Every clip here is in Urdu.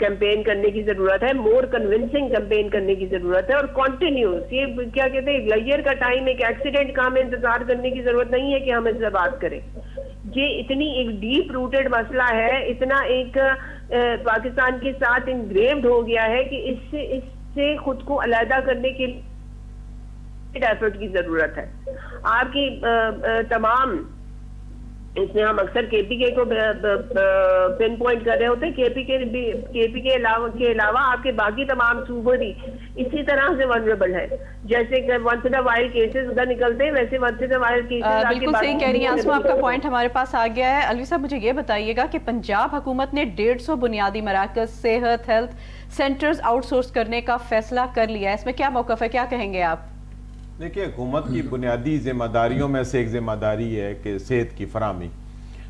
کیمپین کرنے کی ضرورت ہے, مور کنونسنگ کیمپین کرنے کی ضرورت ہے, اور کنٹینیوس, یہ کیا کہتے ہیں لیئر کا ٹائم, ایک ایکسیڈنٹ کا ہمیں انتظار کرنے کی ضرورت نہیں ہے کہ ہم اس سے بات کریں. یہ اتنی ایک ڈیپ روٹڈ مسئلہ ہے, اتنا ایک پاکستان کے ساتھ انگریوڈ ہو گیا ہے کہ اس سے خود کو علیحدہ کرنے کے لیے ایفرٹ کی ضرورت ہے. آپ کی تمام, اس میں ہم اکثر کے پی کے کو پن پوائنٹ کر رہے ہوتے ہیں, کے پی کے علاوہ آپ کے باقی تمام صوبے بھی اسی طرح سے ونریبل ہے. جیسے کہ ونس ان وائل کیسز ادھر نکلتے ہیں, ویسے ونس ان وائل کیسز بالکل صحیح کہہ رہی ہیں آسما, آپ کا پوائنٹ ہمارے پاس آ گیا ہے. الوی صاحب مجھے یہ بتائیے گا کہ پنجاب حکومت نے 150 بنیادی مراکز صحت ہیلتھ سینٹرز آؤٹ سورس کرنے کا فیصلہ کر لیا ہے, اس میں کیا موقف ہے, کیا کہیں گے آپ؟ دیکھیے, حکومت کی بنیادی ذمہ داریوں میں سے ایک ذمہ داری ہے کہ صحت کی فراہمی.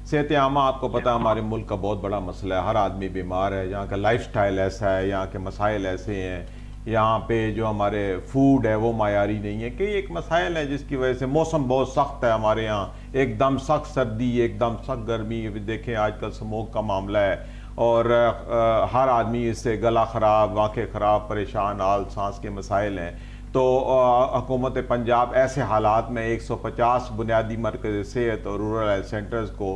صحت عامہ آپ کو پتہ ہمارے ملک کا بہت بڑا مسئلہ ہے, ہر آدمی بیمار ہے, یہاں کا لائف سٹائل ایسا ہے, یہاں کے مسائل ایسے ہیں, یہاں پہ جو ہمارے فوڈ ہے وہ معیاری نہیں ہے, کہ ایک مسائل ہے جس کی وجہ سے موسم بہت سخت ہے ہمارے یہاں, ایک دم سخت سردی, ایک دم سخت گرمی. دیکھیں آج کل سموک کا معاملہ ہے, اور ہر آدمی اس سے گلا خراب, آنکھیں خراب, پریشان, حال سانس کے مسائل ہیں. تو حکومت پنجاب ایسے حالات میں 150 بنیادی مرکز صحت اور رورل ہیلتھ سینٹرز کو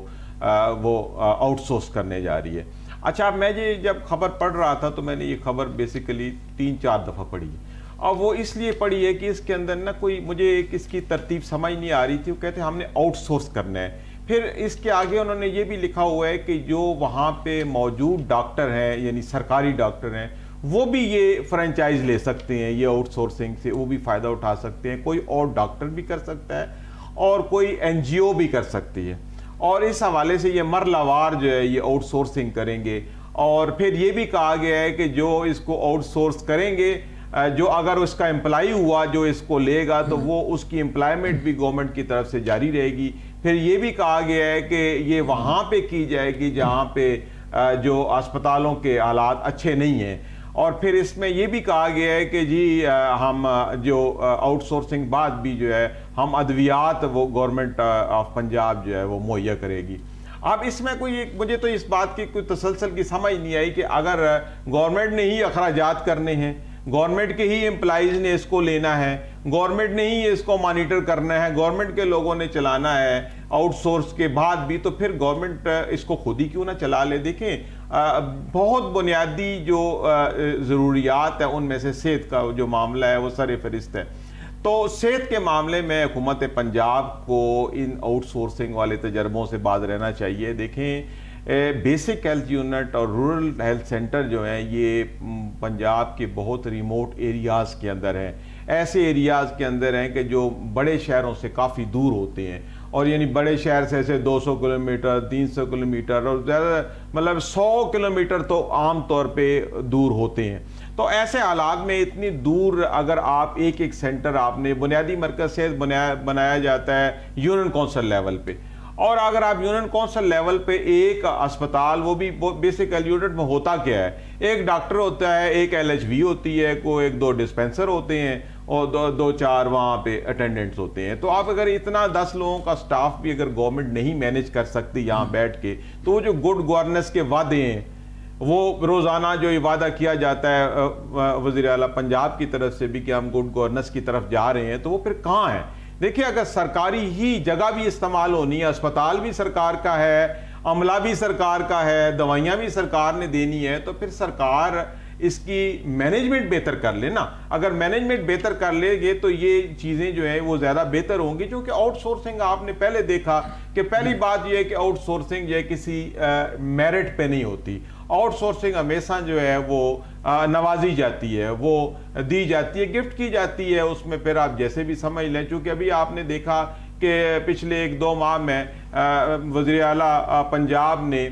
وہ آؤٹ سورس کرنے جا رہی ہے. اچھا, میں جب خبر پڑھ رہا تھا تو میں نے یہ خبر بیسیکلی 3-4 دفعہ پڑھی ہے, اور وہ اس لیے پڑھی ہے کہ اس کے اندر نا کوئی مجھے اس کی ترتیب سمجھ نہیں آ رہی تھی. وہ کہتے ہیں ہم نے آؤٹ سورس کرنا ہے. پھر اس کے آگے انہوں نے یہ بھی لکھا ہوا ہے کہ جو وہاں پہ موجود ڈاکٹر ہیں, یعنی سرکاری ڈاکٹر ہیں, وہ بھی یہ فرنچائز لے سکتے ہیں, یہ آؤٹ سورسنگ سے وہ بھی فائدہ اٹھا سکتے ہیں. کوئی اور ڈاکٹر بھی کر سکتا ہے اور کوئی این جی او بھی کر سکتی ہے, اور اس حوالے سے یہ مرلہ وار جو ہے یہ آؤٹ سورسنگ کریں گے. اور پھر یہ بھی کہا گیا ہے کہ جو اس کو آؤٹ سورس کریں گے, جو اگر اس کا امپلائی ہوا جو اس کو لے گا, تو وہ اس کی امپلائمنٹ بھی گورنمنٹ کی طرف سے جاری رہے گی. پھر یہ بھی کہا گیا ہے کہ یہ وہاں پہ کی جائے گی جہاں پہ جو اسپتالوں کے حالات اچھے نہیں ہیں. اور پھر اس میں یہ بھی کہا گیا ہے کہ جی ہم جو آؤٹ سورسنگ بعد بھی جو ہے ہم ادویات وہ گورنمنٹ آف پنجاب جو ہے وہ مہیا کرے گی. اب اس میں کوئی مجھے تو اس بات کی کوئی تسلسل کی سمجھ نہیں آئی کہ اگر گورنمنٹ نے ہی اخراجات کرنے ہیں, گورنمنٹ کے ہی امپلائیز نے اس کو لینا ہے, گورنمنٹ نے ہی اس کو مانیٹر کرنا ہے, گورنمنٹ کے لوگوں نے چلانا ہے آؤٹ سورس کے بعد بھی, تو پھر گورنمنٹ اس کو خود ہی کیوں نہ چلا لے. دیکھیں بہت بنیادی جو ضروریات ہیں ان میں سے صحت کا جو معاملہ ہے وہ سر فہرست ہے. تو صحت کے معاملے میں حکومت پنجاب کو ان آؤٹ سورسنگ والے تجربوں سے باز رہنا چاہیے. دیکھیں بیسک ہیلتھ یونٹ اور رورل ہیلتھ سینٹر جو ہیں یہ پنجاب کے بہت ریموٹ ایریاز کے اندر ہیں, ایسے ایریاز کے اندر ہیں کہ جو بڑے شہروں سے کافی دور ہوتے ہیں, اور یعنی بڑے شہر سے ایسے 200 کلومیٹر 300 کلومیٹر اور زیادہ مطلب 100 کلومیٹر تو عام طور پہ دور ہوتے ہیں. تو ایسے حالات میں اتنی دور اگر آپ ایک سینٹر آپ نے بنیادی مرکز سے بنایا جاتا ہے یونین کونسل لیول پہ, اور اگر آپ یونین کونسل لیول پہ ایک اسپتال, وہ بھی بیسک ہیلتھ یونٹ میں ہوتا کیا ہے, ایک ڈاکٹر ہوتا ہے, ایک ایل ایچ وی ہوتی ہے, کوئی 1-2 ڈسپینسر ہوتے ہیں, اور 2-4 وہاں پہ اٹینڈنٹس ہوتے ہیں. تو آپ اگر اتنا 10 لوگوں کا سٹاف بھی اگر گورنمنٹ نہیں مینیج کر سکتی یہاں بیٹھ کے, تو وہ جو گڈ گورننس کے وعدے ہیں وہ روزانہ جو یہ وعدہ کیا جاتا ہے وزیر اعلیٰ پنجاب کی طرف سے بھی کہ ہم گڈ گورننس کی طرف جا رہے ہیں, تو وہ پھر کہاں ہیں؟ دیکھیے اگر سرکاری ہی جگہ بھی استعمال ہونی ہے, اسپتال بھی سرکار کا ہے, عملہ بھی سرکار کا ہے, دوائیاں بھی سرکار نے دینی ہے, تو پھر سرکار اس کی مینجمنٹ بہتر کر لے نا. اگر مینجمنٹ بہتر کر لے گے تو یہ چیزیں جو ہیں وہ زیادہ بہتر ہوں گی. کیونکہ آؤٹ سورسنگ آپ نے پہلے دیکھا کہ پہلی بات یہ ہے کہ آؤٹ سورسنگ جو ہے کسی میرٹ پہ نہیں ہوتی. آؤٹ سورسنگ ہمیشہ جو ہے وہ نوازی جاتی ہے, وہ دی جاتی ہے, گفٹ کی جاتی ہے. اس میں پھر آپ جیسے بھی سمجھ لیں, چونکہ ابھی آپ نے دیکھا کہ پچھلے 1-2 ماہ میں وزیر اعلیٰ پنجاب نے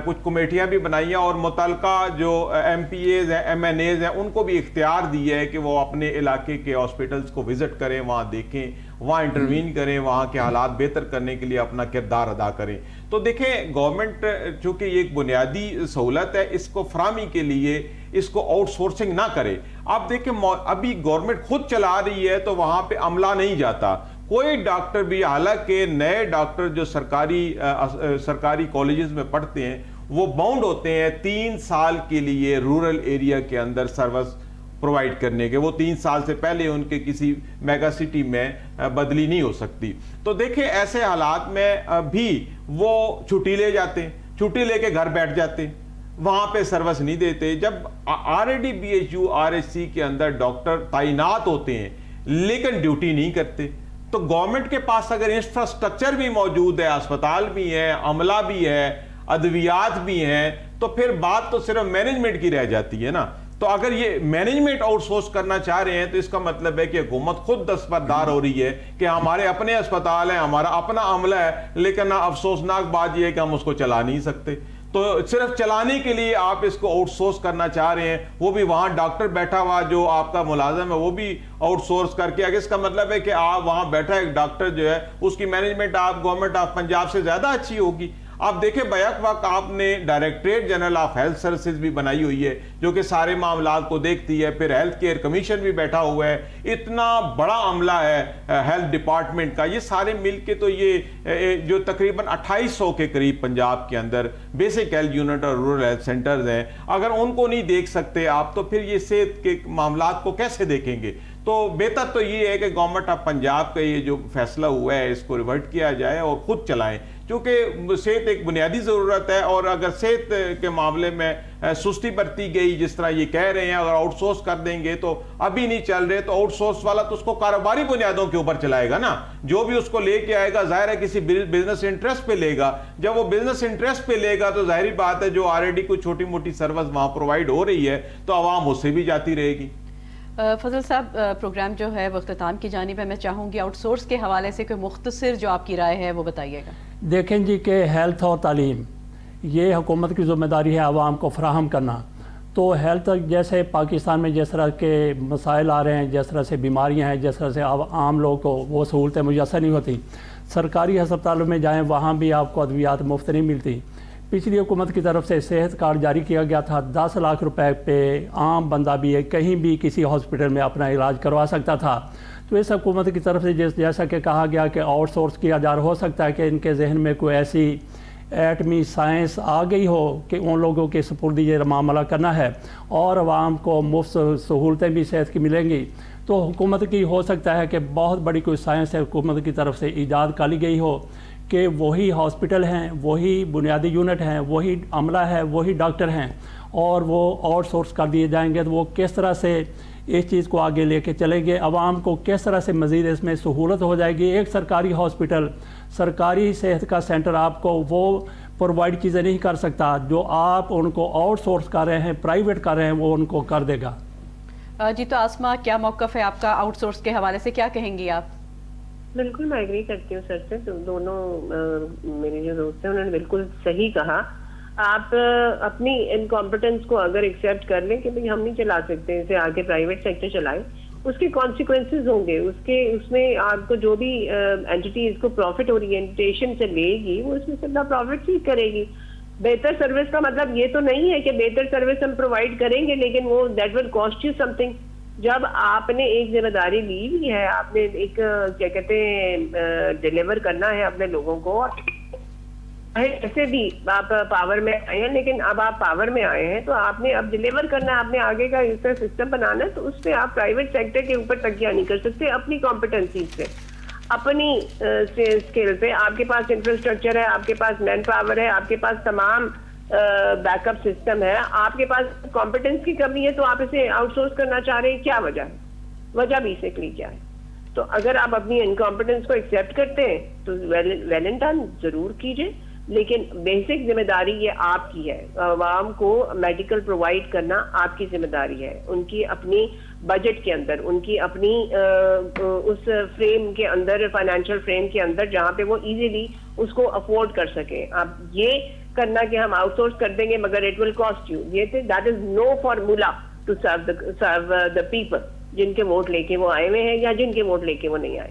کچھ کمیٹیاں بھی بنائی ہیں, اور متعلقہ جو ایم پی ایز ہیں, ایم این ایز ہیں, ان کو بھی اختیار دیا ہے کہ وہ اپنے علاقے کے ہاسپٹلس کو وزٹ کریں, وہاں دیکھیں, وہاں انٹروین کریں, وہاں کے حالات بہتر کرنے کے لیے اپنا کردار ادا کریں. تو دیکھیں گورنمنٹ چونکہ یہ ایک بنیادی سہولت ہے, اس کو فراہمی کے لیے اس کو آؤٹ سورسنگ نہ کرے. آپ دیکھیں ابھی گورنمنٹ خود چلا رہی ہے تو وہاں پہ عملہ نہیں جاتا, کوئی ڈاکٹر بھی, حالانکہ نئے ڈاکٹر جو سرکاری کالجز میں پڑھتے ہیں وہ باؤنڈ ہوتے ہیں 3 سال کے لیے رورل ایریا کے اندر سروس پرووائڈ کرنے کے. وہ 3 سال سے پہلے ان کے کسی میگا سٹی میں بدلی نہیں ہو سکتی. تو دیکھیں ایسے حالات میں بھی وہ چھٹی لے جاتے ہیں, چھٹی لے کے گھر بیٹھ جاتے ہیں, وہاں پہ سروس نہیں دیتے. جب RAD-BHU RHC کے اندر ڈاکٹر تعینات ہوتے ہیں لیکن ڈیوٹی نہیں کرتے, تو گورنمنٹ کے پاس اگر انفراسٹرکچر بھی موجود ہے, اسپتال بھی ہے, عملہ بھی ہے, ادویات بھی ہیں, تو پھر بات تو صرف مینجمنٹ کی رہ جاتی ہے نا. تو اگر یہ مینجمنٹ آؤٹ سورس کرنا چاہ رہے ہیں تو اس کا مطلب ہے کہ حکومت خود دستبردار ہو رہی ہے کہ ہمارے اپنے اسپتال ہیں, ہمارا اپنا عملہ ہے, لیکن افسوسناک بات یہ ہے کہ ہم اس کو چلا نہیں سکتے. تو صرف چلانے کے لیے آپ اس کو آؤٹ سورس کرنا چاہ رہے ہیں, وہ بھی وہاں ڈاکٹر بیٹھا ہوا جو آپ کا ملازم ہے وہ بھی آؤٹ سورس کر کے. اگر اس کا مطلب ہے کہ آپ وہاں بیٹھا ایک ڈاکٹر جو ہے اس کی مینجمنٹ آپ گورنمنٹ آف پنجاب سے زیادہ اچھی ہوگی. آپ دیکھیں بیک وقت آپ نے directorate general of health services بھی بنائی ہوئی ہے جو کہ سارے معاملات کو دیکھتی ہے, پھر ہیلتھ کیئر کمیشن بھی بیٹھا ہوا ہے, اتنا بڑا عملہ ہے ہیلتھ ڈپارٹمنٹ کا. یہ سارے مل کے تو یہ جو تقریباً 2800 کے قریب پنجاب کے اندر بیسک ہیلتھ یونٹ اور رورل ہیلتھ سینٹرز ہیں, اگر ان کو نہیں دیکھ سکتے آپ تو پھر یہ صحت کے معاملات کو کیسے دیکھیں گے؟ تو بہتر تو یہ ہے کہ گورنمنٹ آف پنجاب کا یہ جو فیصلہ ہوا ہے اس کو ریورٹ کیا جائے اور خود چلائیں, کیونکہ صحت ایک بنیادی ضرورت ہے. اور اگر صحت کے معاملے میں سستی برتی گئی جس طرح یہ کہہ رہے ہیں, اگر آؤٹ سورس کر دیں گے تو ابھی نہیں چل رہے, تو آؤٹ سورس والا تو اس کو کاروباری بنیادوں کے اوپر چلائے گا نا. جو بھی اس کو لے کے آئے گا ظاہر ہے کسی بزنس انٹرسٹ پہ لے گا. جب وہ بزنس انٹرسٹ پہ لے گا تو ظاہری بات ہے جو RAD کو چھوٹی موٹی سروس وہاں پرووائڈ ہو رہی ہے تو عوام اس سے بھی جاتی رہے گی. فضل صاحب, پروگرام جو ہے وہ اختتام کی جانب ہے, میں چاہوں گی آؤٹ سورس کے حوالے سے کوئی مختصر جو آپ کی رائے ہے وہ بتائیے گا. دیکھیں جی کہ ہیلتھ اور تعلیم یہ حکومت کی ذمہ داری ہے عوام کو فراہم کرنا. تو ہیلتھ جیسے پاکستان میں جس طرح کے مسائل آ رہے ہیں, جس طرح سے بیماریاں ہیں, جس طرح سے عام لوگوں کو وہ سہولتیں میسر نہیں ہوتی. سرکاری ہسپتالوں میں جائیں وہاں بھی آپ کو ادویات مفت نہیں ملتی. پچھلی حکومت کی طرف سے صحت کارڈ جاری کیا گیا تھا, 10 لاکھ روپے پہ عام بندہ بھی ہے کہیں بھی کسی ہاسپٹل میں اپنا علاج کروا سکتا تھا. تو اس حکومت کی طرف سے جیسا کہ کہا گیا کہ آؤٹ سورس کیا جا رہا, ہو سکتا ہے کہ ان کے ذہن میں کوئی ایسی ایٹمی سائنس آ گئی ہو کہ ان لوگوں کے سپرد یہ معاملہ کرنا ہے اور عوام کو مفت سہولتیں بھی صحت کی ملیں گی. تو حکومت کی ہو سکتا ہے کہ بہت بڑی کوئی سائنس ہے حکومت کی طرف سے ایجاد کری گئی ہو کہ وہی ہاسپٹل ہیں, وہی بنیادی یونٹ ہیں, وہی عملہ ہے, وہی ڈاکٹر ہیں, اور وہ آؤٹ سورس کر دیے جائیں گے. تو وہ کس طرح سے اس چیز کو آگے لے کے چلیں گے, عوام کو کس طرح سے مزید اس میں سہولت ہو جائے گی. ایک سرکاری ہاسپٹل, سرکاری صحت کا سینٹر آپ کو وہ پرووائڈ چیزیں نہیں کر سکتا جو آپ ان کو آؤٹ سورس کر رہے ہیں, پرائیویٹ کر رہے ہیں, وہ ان کو کر دے گا. جی تو آسما, کیا موقف ہے آپ کا آؤٹ سورس کے حوالے سے, کیا کہیں گی آپ؟ بالکل میں ایگری کرتی ہوں سر سے. دونوں میرے جو دوست ہیں انہوں نے بالکل صحیح کہا. آپ اپنی انکمپٹنس کو اگر ایکسیپٹ کر لیں کہ بھئی ہم نہیں چلا سکتے, اسے آگے پرائیویٹ سیکٹر چلائے, اس کے کانسیکوینسز ہوں گے. اس میں آپ کو جو بھی اینٹی اس کو پروفٹ اورینٹیشن سے لے گی وہ اس میں سے اپنا پروفٹ سیکھ کرے گی. بہتر سروس کا مطلب یہ تو نہیں ہے کہ بہتر سروس ہم پرووائڈ کریں گے لیکن وہ that will cost you some thing. جب آپ نے ایک ذمہ داری لی ہوئی ہے, آپ نے ایک کیا کہتے ہیں ڈیلیور کرنا ہے اپنے لوگوں کو, ایسے بھی آپ پاور میں آئے ہیں لیکن اب آپ پاور میں آئے ہیں تو آپ نے اب ڈیلیور کرنا ہے, آپ نے آگے کا اس طرح سسٹم بنانا ہے. تو اس پہ آپ پرائیویٹ سیکٹر کے اوپر تکیہ نہیں کر سکتے. اپنی کمپٹنسی سے, اپنی اسکل پہ, آپ کے پاس انفراسٹرکچر ہے, آپ کے پاس مین پاور ہے, آپ کے پاس تمام بیک اپ سسٹم ہے, آپ کے پاس کمپٹنس کی کمی ہے تو آپ اسے آؤٹ سورس کرنا چاہ رہے ہیں. کیا وجہ ہے؟ وجہ بیسکلی کیا ہے؟ تو اگر آپ اپنی انکمپٹنس کو ایکسیپٹ کرتے ہیں تو ویل اینڈ ڈن, ضرور کیجئے, لیکن بیسک ذمہ داری یہ آپ کی ہے. عوام کو میڈیکل پرووائڈ کرنا آپ کی ذمہ داری ہے, ان کی اپنی بجٹ کے اندر, ان کی اپنی اس فریم کے اندر, فائنینشیل فریم کے اندر جہاں پہ وہ ایزیلی اس کو افورڈ کر سکیں. آپ یہ کرنا کہ ہم آؤٹ سورس کر دیں گے مگر اٹ ول کاسٹ یو, یہ that is no formula to serve the people جن کے ووٹ لے کے وہ آئے ہوئے ہیں یا جن کے ووٹ لے کے وہ نہیں آئے.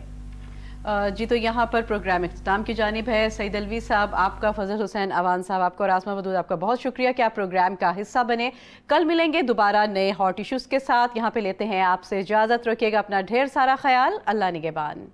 جی تو یہاں پر پروگرام اختتام کی جانب ہے. سعید الوی صاحب آپ کا, فضل حسین اوان صاحب آپ کا, اور آسما ودود آپ کا بہت شکریہ کہ آپ پروگرام کا حصہ بنے. کل ملیں گے دوبارہ نئے ہاٹ ایشوز کے ساتھ. یہاں پہ لیتے ہیں آپ سے اجازت. رکھیے گا اپنا ڈھیر سارا خیال. اللہ نگہبان.